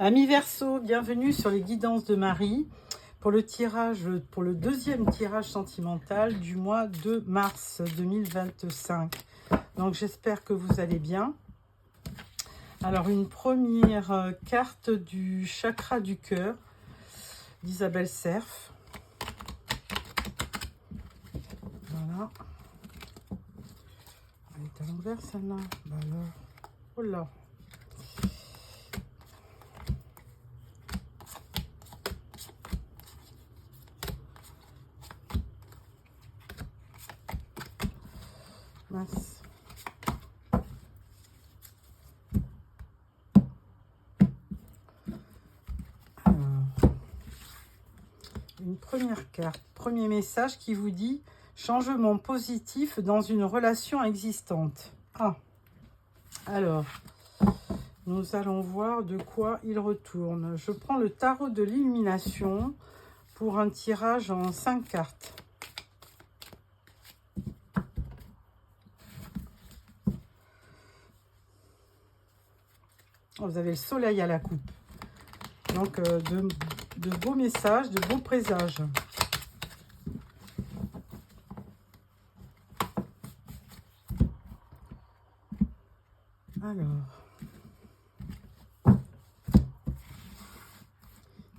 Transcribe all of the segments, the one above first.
Amis Verseau, bienvenue sur les guidances de Marie pour le deuxième tirage sentimental du mois de mars 2025. Donc j'espère que vous allez bien. Alors une première carte du chakra du cœur d'Isabelle Cerf. Voilà. Elle est à l'envers celle-là. Bah alors. Oh là. Mince. Alors, une première carte, premier message qui vous dit changement positif dans une relation existante. Ah, alors, nous allons voir de quoi il retourne. Je prends le tarot de l'illumination pour un tirage en 5 cartes. Vous avez le soleil à la coupe. Donc, de beaux messages, de beaux présages. Alors,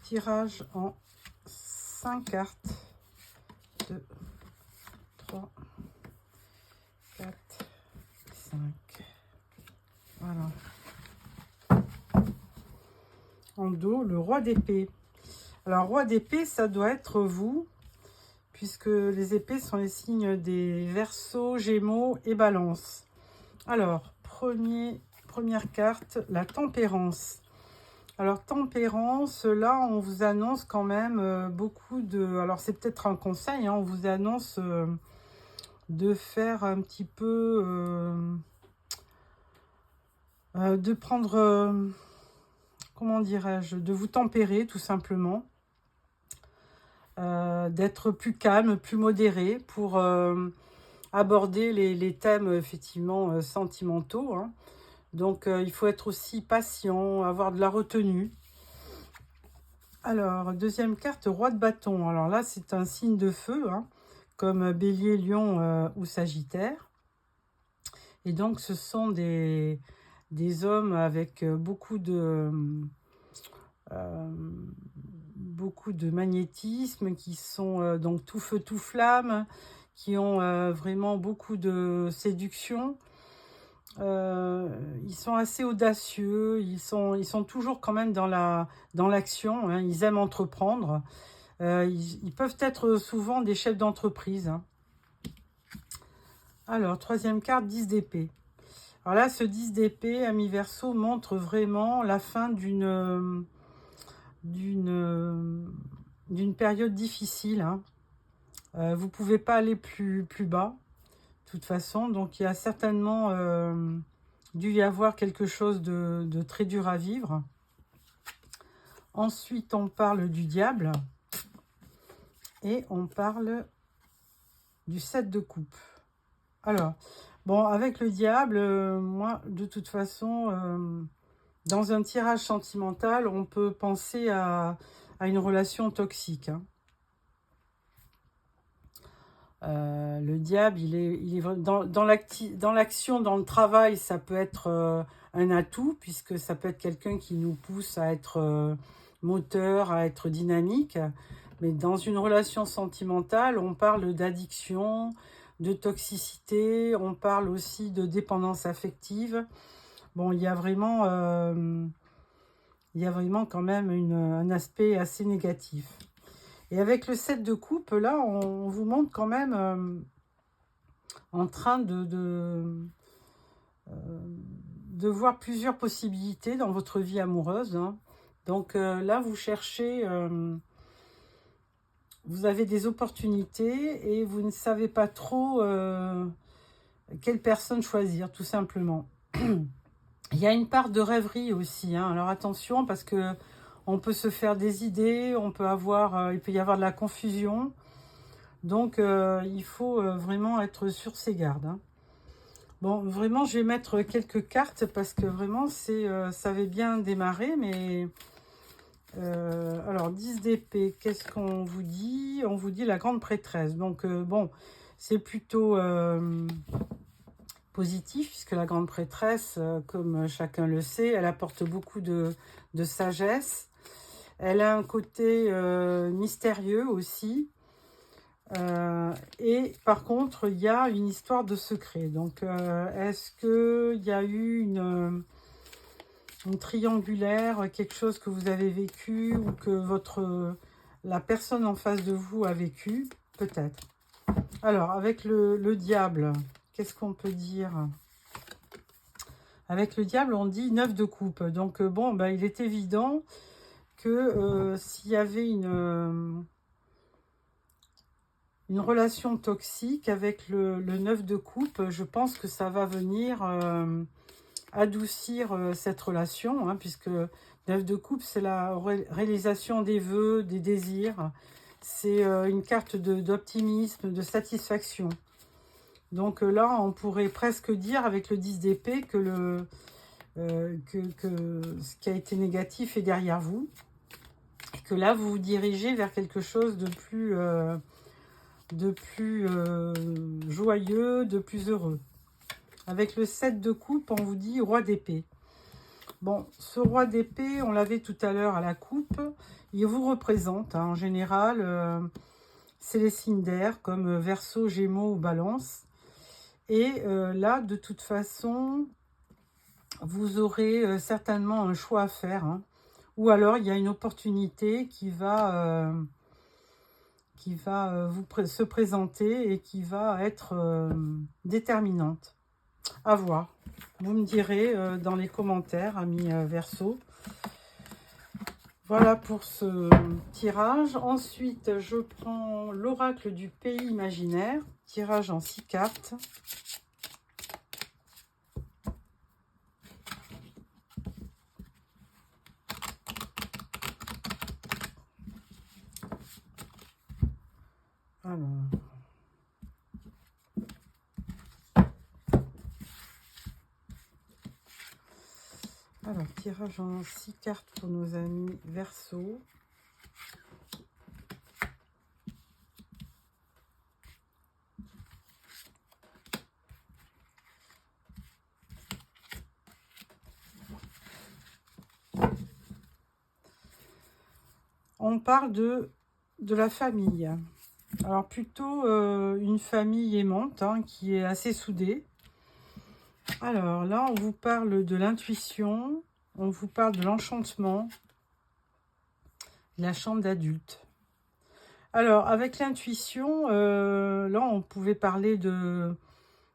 tirage en 5 cartes. 2, 3, 4, 5. Voilà. En dos, le roi d'épée. Alors, roi d'épée, ça doit être vous, puisque les épées sont les signes des Verseaux, Gémeaux et Balance. Alors, première carte, la tempérance. Alors, tempérance, là, on vous annonce quand même beaucoup de... Alors, c'est peut-être un conseil, hein, on vous annonce de faire un petit peu... de prendre... comment dirais-je, de vous tempérer tout simplement, d'être plus calme, plus modéré pour aborder les thèmes effectivement sentimentaux. Hein. Donc il faut être aussi patient, avoir de la retenue. Alors, deuxième carte, roi de bâton. Alors là, c'est un signe de feu, hein, comme Bélier, Lion ou Sagittaire. Et donc, ce sont des hommes avec beaucoup de magnétisme, qui sont donc tout feu, tout flamme, qui ont vraiment beaucoup de séduction. Ils sont assez audacieux, ils sont toujours quand même dans l'action, hein, ils aiment entreprendre. Ils peuvent être souvent des chefs d'entreprise. Hein. Alors, troisième carte, 10 d'épée. Alors là, ce 10 d'épée, ami Verseau, montre vraiment la fin d'une période difficile. Hein. Vous ne pouvez pas aller plus bas, de toute façon. Donc, il y a certainement dû y avoir quelque chose de très dur à vivre. Ensuite, on parle du diable. Et on parle du 7 de coupe. Alors, bon, avec le diable, moi, de toute façon, dans un tirage sentimental, on peut penser à une relation toxique. Hein. Le diable, il est dans l'action, dans le travail, ça peut être un atout, puisque ça peut être quelqu'un qui nous pousse à être moteur, à être dynamique. Mais dans une relation sentimentale, on parle d'addiction, de toxicité, on parle aussi de dépendance affective. Bon, il y a vraiment quand même un aspect assez négatif. Et avec le 7 de coupe, là, on vous montre quand même en train de voir plusieurs possibilités dans votre vie amoureuse. Hein. Donc là, vous cherchez, vous avez des opportunités et vous ne savez pas trop quelle personne choisir, tout simplement. Il y a une part de rêverie aussi. Hein. Alors attention, parce que on peut se faire des idées, il peut y avoir de la confusion. Donc, il faut vraiment être sur ses gardes. Hein. Bon, vraiment, je vais mettre quelques cartes parce que vraiment, ça avait bien démarré, mais... alors, 10 d'épée, qu'est-ce qu'on vous dit? On vous dit la grande prêtresse. Donc, bon, c'est plutôt positif, puisque la grande prêtresse, comme chacun le sait, elle apporte beaucoup de sagesse. Elle a un côté mystérieux aussi. Et par contre, il y a une histoire de secret. Donc, est-ce qu'il y a eu une triangulaire, quelque chose que vous avez vécu ou que la personne en face de vous a vécu? Peut-être. Alors, avec le diable, qu'est-ce qu'on peut dire? Avec le diable, on dit 9 de coupe. Donc, bon, ben, il est évident que s'il y avait une relation toxique avec le 9 de coupe, je pense que ça va venir adoucir cette relation, hein, puisque 9 de coupe, c'est la réalisation des vœux, des désirs. C'est une carte d'optimisme, de satisfaction. Donc là, on pourrait presque dire avec le 10 d'épée que ce qui a été négatif est derrière vous. Et que là, vous vous dirigez vers quelque chose de plus joyeux, de plus heureux. Avec le 7 de coupe, on vous dit roi d'épée. Bon, ce roi d'épée, on l'avait tout à l'heure à la coupe. Il vous représente, hein, en général, c'est les signes d'air comme Verseau, Gémeaux ou Balance. Et là, de toute façon, vous aurez certainement un choix à faire, hein. Ou alors, il y a une opportunité qui va se présenter et qui va être déterminante. À voir. Vous me direz dans les commentaires, amis Verseau. Voilà pour ce tirage. Ensuite, je prends l'oracle du pays imaginaire. Tirage en 6 cartes. Alors, tirage en 6 cartes pour nos amis Verseau. On parle de la famille. Alors, plutôt une famille aimante, hein, qui est assez soudée. Alors là, on vous parle de l'intuition, on vous parle de l'enchantement, la chambre d'adulte. Alors, avec l'intuition, là, on pouvait parler de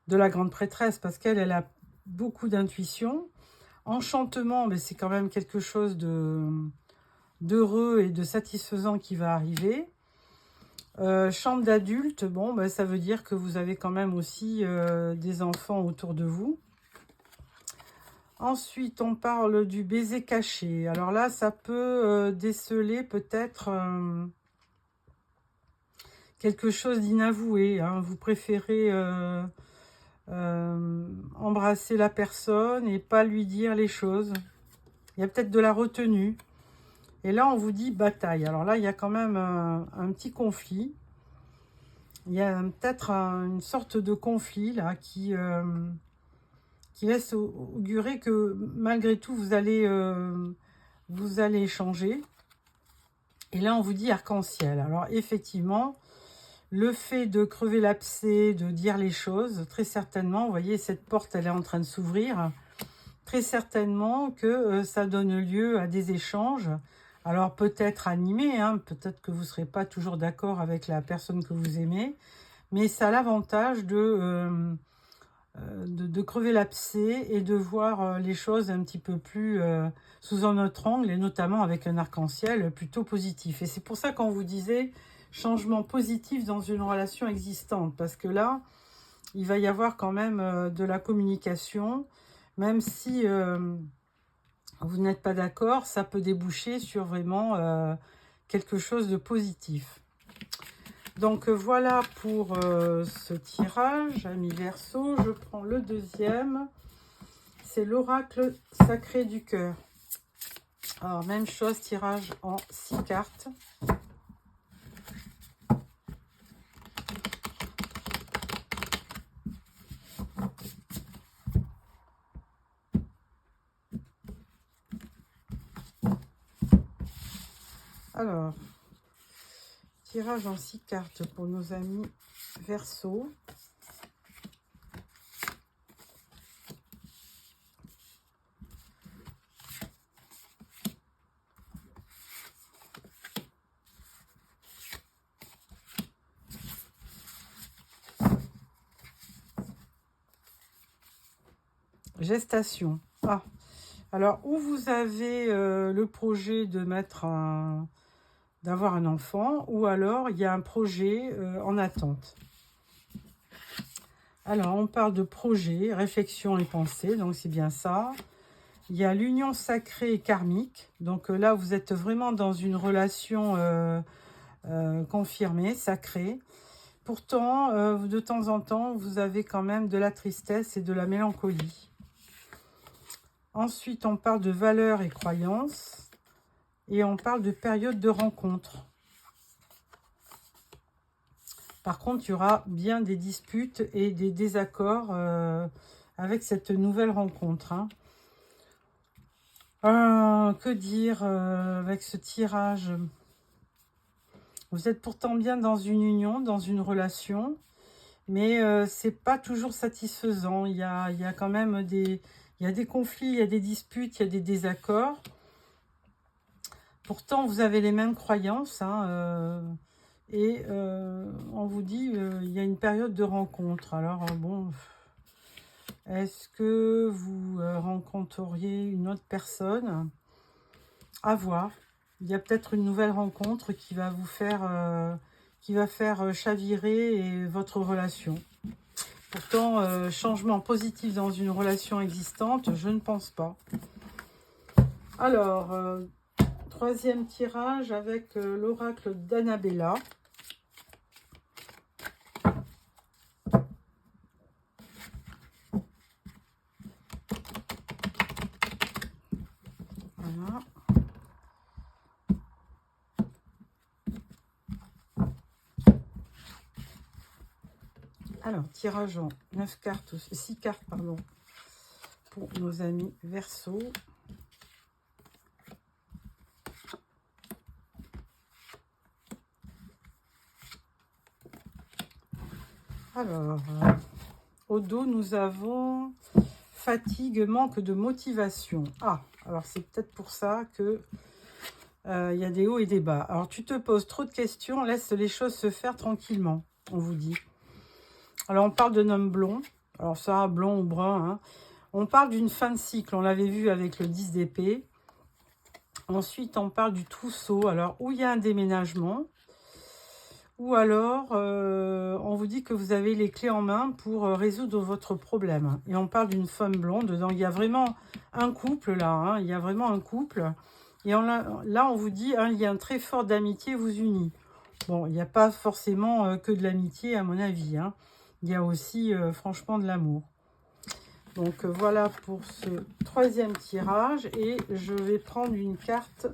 la grande prêtresse parce qu'elle a beaucoup d'intuition. Enchantement, mais c'est quand même quelque chose d'heureux et de satisfaisant qui va arriver. Chambre d'adulte, bon, ben, ça veut dire que vous avez quand même aussi des enfants autour de vous. Ensuite, on parle du baiser caché. Alors là, ça peut déceler peut-être quelque chose d'inavoué, hein. Vous préférez embrasser la personne et pas lui dire les choses. Il y a peut-être de la retenue. Et là, on vous dit bataille. Alors là, il y a quand même un petit conflit. Il y a peut-être une sorte de conflit là qui laisse augurer que malgré tout, vous allez échanger. Et là, on vous dit arc-en-ciel. Alors effectivement, le fait de crever l'abcès, de dire les choses, très certainement, vous voyez, cette porte, elle est en train de s'ouvrir. Très certainement que ça donne lieu à des échanges. Alors peut-être animés, hein, peut-être que vous ne serez pas toujours d'accord avec la personne que vous aimez, mais ça a l'avantage de crever l'abcès et de voir les choses un petit peu plus sous un autre angle, et notamment avec un arc-en-ciel plutôt positif. Et c'est pour ça qu'on vous disait changement positif dans une relation existante, parce que là, il va y avoir quand même de la communication, même si vous n'êtes pas d'accord, ça peut déboucher sur vraiment quelque chose de positif. Donc voilà pour ce tirage, amis Verseau. Je prends le deuxième. C'est l'oracle sacré du cœur. Alors, même chose, tirage en 6 cartes. Alors, tirage en 6 cartes pour nos amis Verseau. Gestation. Ah, alors où vous avez le projet de mettre d'avoir un enfant, ou alors il y a un projet en attente. Alors on parle de projet, réflexion et pensée, donc c'est bien ça. Il y a l'union sacrée et karmique, donc là vous êtes vraiment dans une relation confirmée, sacrée. Pourtant, de temps en temps, vous avez quand même de la tristesse et de la mélancolie. Ensuite, on parle de valeurs et croyances. Et on parle de période de rencontre. Par contre, il y aura bien des disputes et des désaccords avec cette nouvelle rencontre. Hein. Que dire avec ce tirage? Vous êtes pourtant bien dans une union, dans une relation, mais c'est pas toujours satisfaisant. Il y a quand même des conflits, il y a des disputes, il y a des désaccords. Pourtant, vous avez les mêmes croyances, hein, et on vous dit il y a une période de rencontre. Alors, bon, est-ce que vous rencontreriez une autre personne? À voir. Il y a peut-être une nouvelle rencontre qui va vous faire, chavirer votre relation. Pourtant, changement positif dans une relation existante, je ne pense pas. Alors, troisième tirage avec l'oracle d'Annabella. Voilà. Alors, tirage en 9 cartes, 6 cartes, pardon, pour nos amis Verseau. Alors, au dos, nous avons fatigue, manque de motivation. Ah, alors c'est peut-être pour ça que il y a des hauts et des bas. Alors, tu te poses trop de questions, laisse les choses se faire tranquillement, on vous dit. Alors, on parle d'un homme blond. Alors, ça, blond ou brun. Hein. On parle d'une fin de cycle. On l'avait vu avec le 10 d'épée. Ensuite, on parle du trousseau. Alors, où il y a un déménagement. Ou alors, on vous dit que vous avez les clés en main pour résoudre votre problème. Et on parle d'une femme blonde. Donc, il y a vraiment un couple là. Hein. Il y a vraiment un couple. Et là, on vous dit un lien très fort d'amitié vous unit. Bon, il n'y a pas forcément que de l'amitié, à mon avis. Hein. Il y a aussi, franchement, de l'amour. Donc, voilà pour ce troisième tirage. Et je vais prendre une carte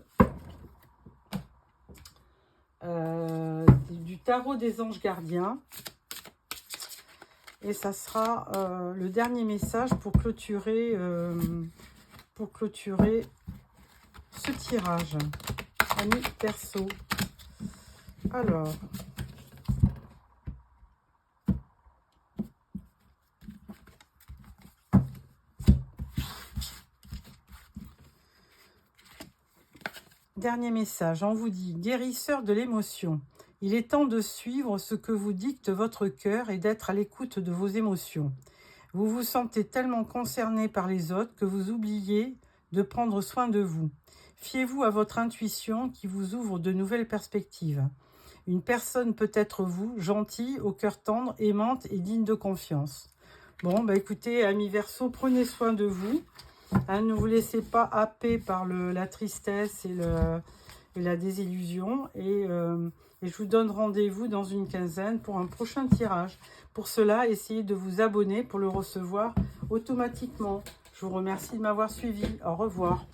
du tarot des anges gardiens. Et ça sera le dernier message pour clôturer ce tirage. Amis Verseau. Alors... Dernier message, on vous dit, guérisseur de l'émotion. Il est temps de suivre ce que vous dicte votre cœur et d'être à l'écoute de vos émotions. Vous vous sentez tellement concerné par les autres que vous oubliez de prendre soin de vous. Fiez-vous à votre intuition qui vous ouvre de nouvelles perspectives. Une personne peut être vous, gentille, au cœur tendre, aimante et digne de confiance. Bon, bah écoutez, amis Verseau, prenez soin de vous. Hein, ne vous laissez pas happer par la tristesse et la désillusion. Et je vous donne rendez-vous dans une quinzaine pour un prochain tirage. Pour cela, essayez de vous abonner pour le recevoir automatiquement. Je vous remercie de m'avoir suivi. Au revoir.